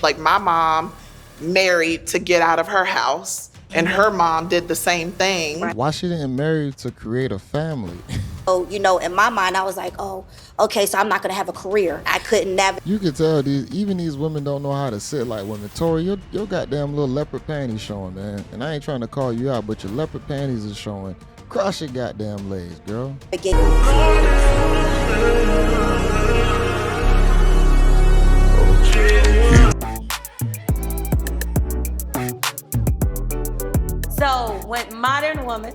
Like my mom married to get out of her house, and her mom did the same thing. Why she didn't marry to create a family? So, you know, in my mind, I was like, oh, okay, so I'm not gonna have a career. I couldn't navigate. You can tell even these women don't know how to sit like women. Tori, your goddamn little leopard panties showing, man. And I ain't trying to call you out, but your leopard panties is showing. Cross your goddamn legs, girl. So, when modern woman,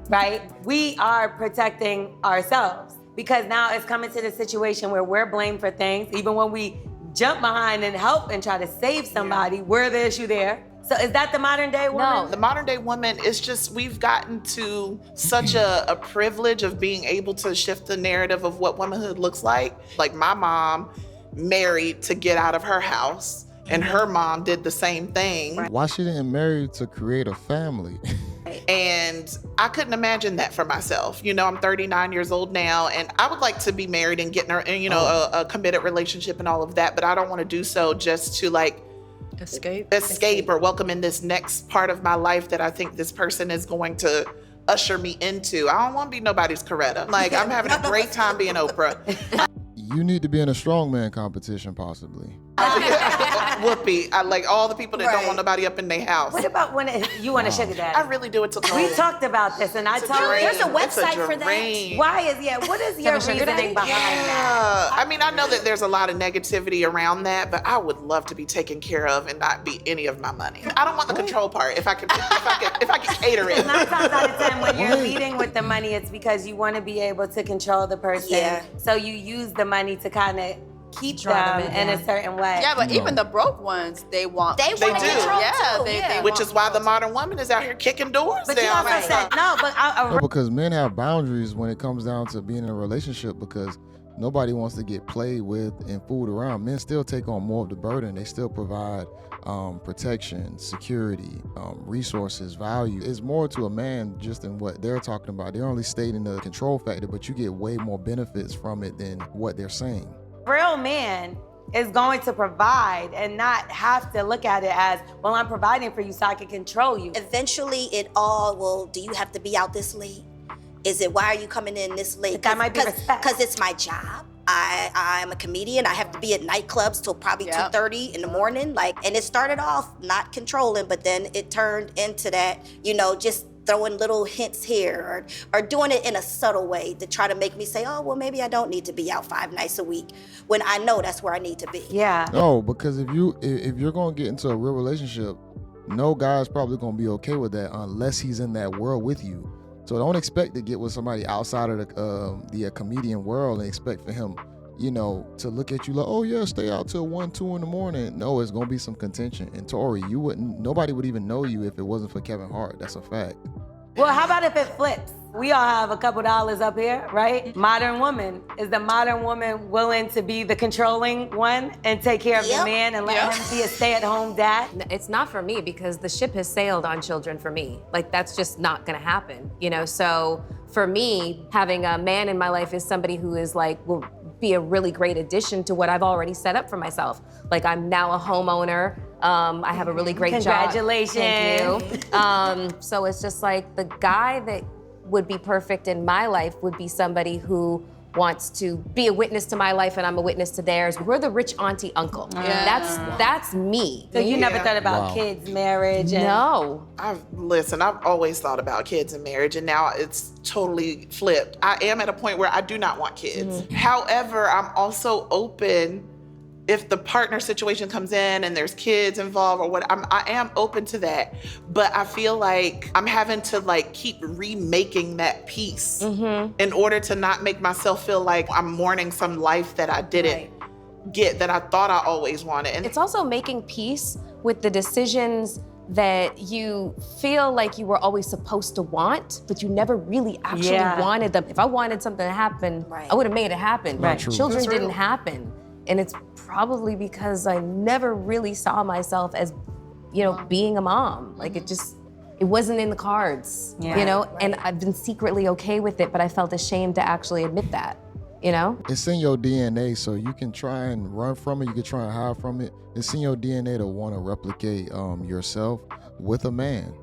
right, we are protecting ourselves because now it's coming to the situation where we're blamed for things. Even when we jump behind and help and try to save somebody, we're the issue there. So is that the modern day woman? No, the modern day woman is just, we've gotten to such a privilege of being able to shift the narrative of what womanhood looks like. Like my mom married to get out of her house, and her mom did the same thing. Why she didn't marry to create a family? And I couldn't imagine that for myself. You know, I'm 39 years old now, and I would like to be married and get in you know, a committed relationship and all of that, but I don't want to do so just to like escape or welcome in this next part of my life that I think this person is going to usher me into. I don't want to be nobody's Coretta. Like, I'm having a great time being Oprah. You need to be in a strongman competition, possibly. Whoopee. I like all the people that don't want nobody up in their house. What about when you want a sugar daddy? I really do it to We talked about this, and I told you there's a website for that. Why is what is your reasoning behind that? I mean, I know that there's a lot of negativity around that, but I would love to be taken care of and not be any of my money. I don't want the control part. If I can cater it. 9 times out of 10, when you're leading with the money, it's because you want to be able to control the person. Yeah. So you use the money to kind of keep them in a certain way. Yeah, but even the broke ones, they want They control. want control too. They Which want is why the control. modern woman is out here kicking doors But you down. also said, no, but No, because men have boundaries when it comes down to being in a relationship, because nobody wants to get played with and fooled around. Men still take on more of the burden. They still provide protection, security, resources, value. It's more to a man just than what they're talking about. They're only stating the control factor, but you get way more benefits from it than what they're saying. real man is going to provide and not have to look at it as, well, I'm providing for you so I can control you. Eventually, it all will, do you have to be out this late? Is it, why are you coming in this late? But that might be respect. Because it's my job. I'm a comedian. I have to be at nightclubs till probably 2:30 in the morning. And it started off not controlling, but then it turned into that, just throwing little hints here or doing it in a subtle way to try to make me say, oh, well, maybe I don't need to be out 5 nights a week when I know that's where I need to be. Yeah. No, because if you're gonna get into a real relationship, no guy's probably gonna be okay with that unless he's in that world with you. So don't expect to get with somebody outside of the comedian world and expect for him, to look at you like, oh yeah, stay out till 1, 2 in the morning. No, it's gonna be some contention. And Tori, nobody would even know you if it wasn't for Kevin Hart. That's a fact. Well, how about if it flips? We all have a couple dollars up here, right? Modern woman. Is the modern woman willing to be the controlling one and take care of the man and let him be a stay-at-home dad? It's not for me because the ship has sailed on children for me. That's just not gonna happen, So for me, having a man in my life is somebody who is will be a really great addition to what I've already set up for myself. I'm now a homeowner. I have a really great job. Congratulations. Thank you. So it's just the guy that would be perfect in my life would be somebody who wants to be a witness to my life and I'm a witness to theirs. We're the rich auntie uncle. That's me. So you never thought about kids, marriage? No. I've always thought about kids and marriage, and now it's totally flipped. I am at a point where I do not want kids. Mm-hmm. However, I'm also open if the partner situation comes in and there's kids involved or what, I am open to that. But I feel like I'm having to keep remaking that piece in order to not make myself feel like I'm mourning some life that I didn't get, that I thought I always wanted. And it's also making peace with the decisions that you feel like you were always supposed to want, but you never really actually wanted them. If I wanted something to happen, I would have made it happen. Right. Children didn't happen. And it's probably because I never really saw myself as, being a mom. It wasn't in the cards, and I've been secretly okay with it, but I felt ashamed to actually admit that. you know? It's in your DNA, so you can try and run from it. You can try and hide from it. It's in your DNA to want to replicate yourself with a man.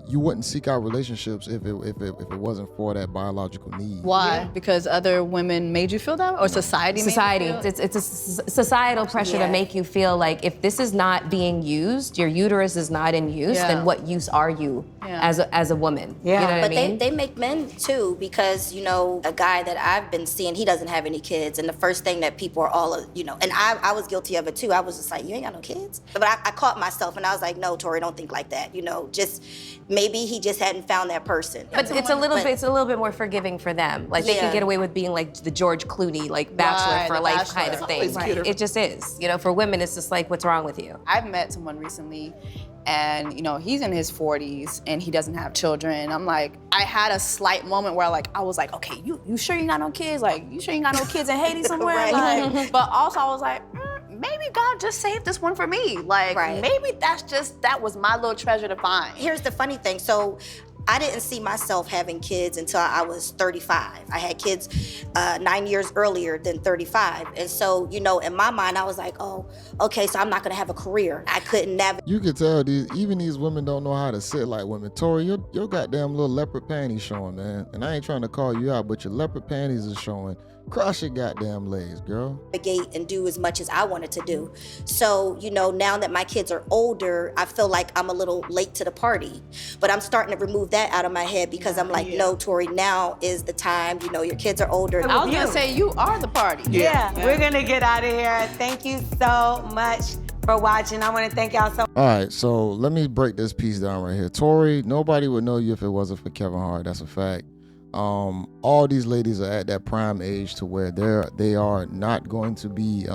You wouldn't seek out relationships if it wasn't for that biological need. Why? Because other women made you feel that way? Or society made you feel? It's a societal pressure to make you feel like if this is not being used, your uterus is not in use, then what use are you as a woman? Yeah. You know what But I mean? they make men too, because, you know, a guy that I've been seeing, he doesn't have any kids. And the first thing that people are all, you know, and I was guilty of it too. I was just like, you ain't got no kids? But I caught myself and I was like, no, Tori, don't think like that. You know, just maybe he just hadn't found that person. But it's a little bit more forgiving for them. Like they can get away with being like the George Clooney, like bachelor for life kind of thing. It just is. You know, for women, it's just like, what's wrong with you? I've met someone recently and, you know, he's in his 40s and he doesn't have children. I'm like, I had a slight moment where I was like, okay, you sure you got no kids? Like, you sure you got no kids in Haiti somewhere? Right. Like, but also I was like, maybe God just saved this one for me. Like, maybe that was my little treasure to find. Here's the funny thing. So I didn't see myself having kids until I was 35. I had kids 9 years earlier than 35. And so, you know, in my mind, I was like, oh, okay, so I'm not gonna have a career. I couldn't navigate. You could tell even these women don't know how to sit like women. Tori, your goddamn little leopard panties showing, man. And I ain't trying to call you out, but your leopard panties is showing. Cross your goddamn legs, girl. Navigate and do as much as I wanted to do. So, you know, now that my kids are older, I feel like I'm a little late to the party. But I'm starting to remove that out of my head because I'm like, no, Tori, now is the time. You know, your kids are older. I was gonna say, you are the party. Yeah, we're gonna get out of here. Thank you so much for watching. I wanna thank y'all so much. All right, so let me break this piece down right here. Tori, nobody would know you if it wasn't for Kevin Hart. That's a fact. All these ladies are at that prime age to where they are not going to be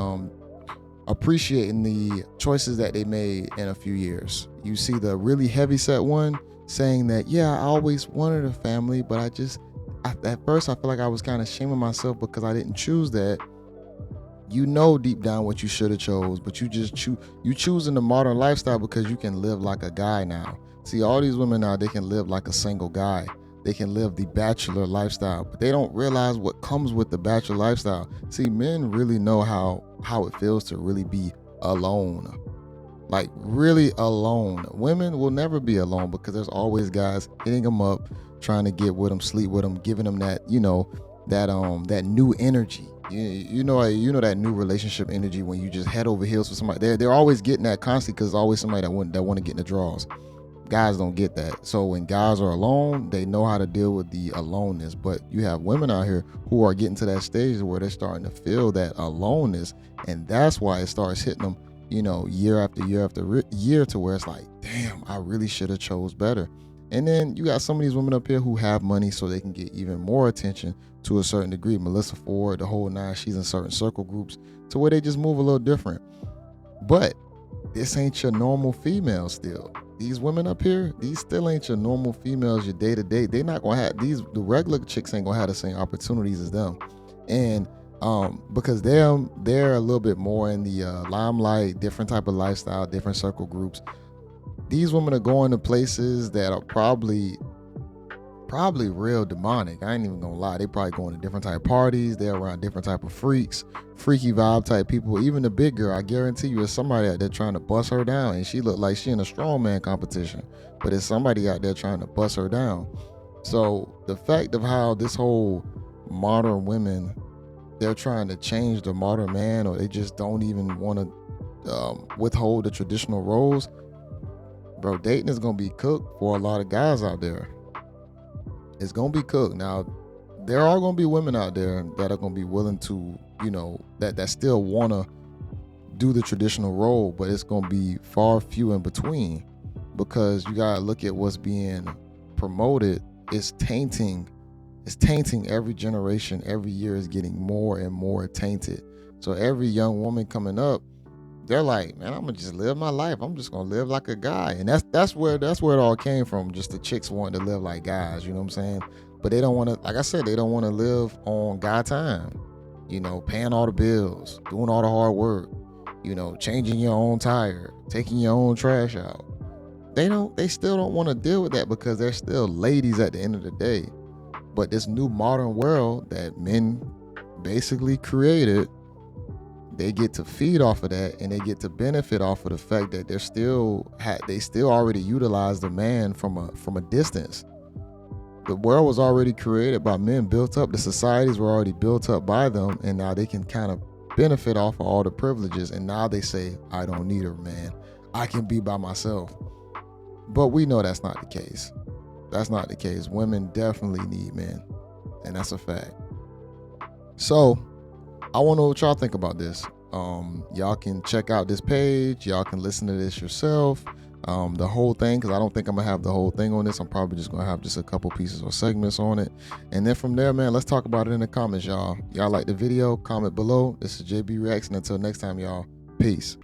appreciating the choices that they made in a few years. You see the really heavyset one saying that, yeah, I always wanted a family, but at first I feel like I was kind of shaming myself because I didn't choose that. You know deep down what you should have chose, but you just choosing the modern lifestyle because you can live like a guy now. See, all these women now, they can live like a single guy. They can live the bachelor lifestyle, but they don't realize what comes with the bachelor lifestyle. See, men really know how it feels to really be alone. Like really alone. Women will never be alone because there's always guys hitting them up, trying to get with them, sleep with them, giving them that, you know, that new energy. You know that new relationship energy when you just head over heels for somebody. They're always getting that constantly because there's always somebody that want to get in the draws. Guys don't get that. So when guys are alone, they know how to deal with the aloneness. But you have women out here who are getting to that stage where they're starting to feel that aloneness, and that's why it starts hitting them, you know, year after year after year, to where it's like, damn, I really should have chose better. And then you got some of these women up here who have money so they can get even more attention to a certain degree. Melissa Ford, the whole nine, she's in certain circle groups to where they just move a little different. But this ain't your normal female still. These women up here, these still ain't your normal females, your day-to-day. They're not gonna have the regular chicks ain't gonna have the same opportunities as them. And because they're a little bit more in the limelight, different type of lifestyle, different circle groups. These women are going to places that are probably real demonic. I ain't even gonna lie. They probably going to different type of parties. They're around different type of freaks, freaky vibe type people. Even the big girl, I guarantee you, is somebody out there trying to bust her down, and she look like she in a strongman competition. But it's somebody out there trying to bust her down. So the fact of how this whole modern women, they're trying to change the modern man, or they just don't even want to withhold the traditional roles. Bro, dating is gonna be cooked for a lot of guys out there. It's gonna be cooked. Now, there are gonna be women out there that are gonna be willing to, you know, that still wanna do the traditional role, but it's gonna be far few in between, because you gotta look at what's being promoted. It's tainting every generation. Every year is getting more and more tainted. So every young woman coming up, they're like, man, I'm gonna just live my life. I'm just gonna live like a guy. And that's where it all came from. Just the chicks wanting to live like guys, you know what I'm saying? But they don't want to, like I said, they don't want to live on guy time. You know, paying all the bills, doing all the hard work, you know, changing your own tire, taking your own trash out. They still don't want to deal with that because they're still ladies at the end of the day. But this new modern world that men basically created, they get to feed off of that, and they get to benefit off of the fact that they still already utilize the man from a distance. The world was already created by men, built up. The societies were already built up by them, and now they can kind of benefit off of all the privileges. And now they say, I don't need a man. I can be by myself. But we know that's not the case. That's not the case. Women definitely need men, and that's a fact. So I want to know what y'all think about this. Y'all can check out this page. Y'all can listen to this yourself. The whole thing, because I don't think I'm gonna have the whole thing on this. I'm probably just gonna have just a couple pieces or segments on it, and then from there, man, let's talk about it in the comments, y'all. Y'all like the video? Comment below. This is JayBReacts, and until next time, y'all, peace.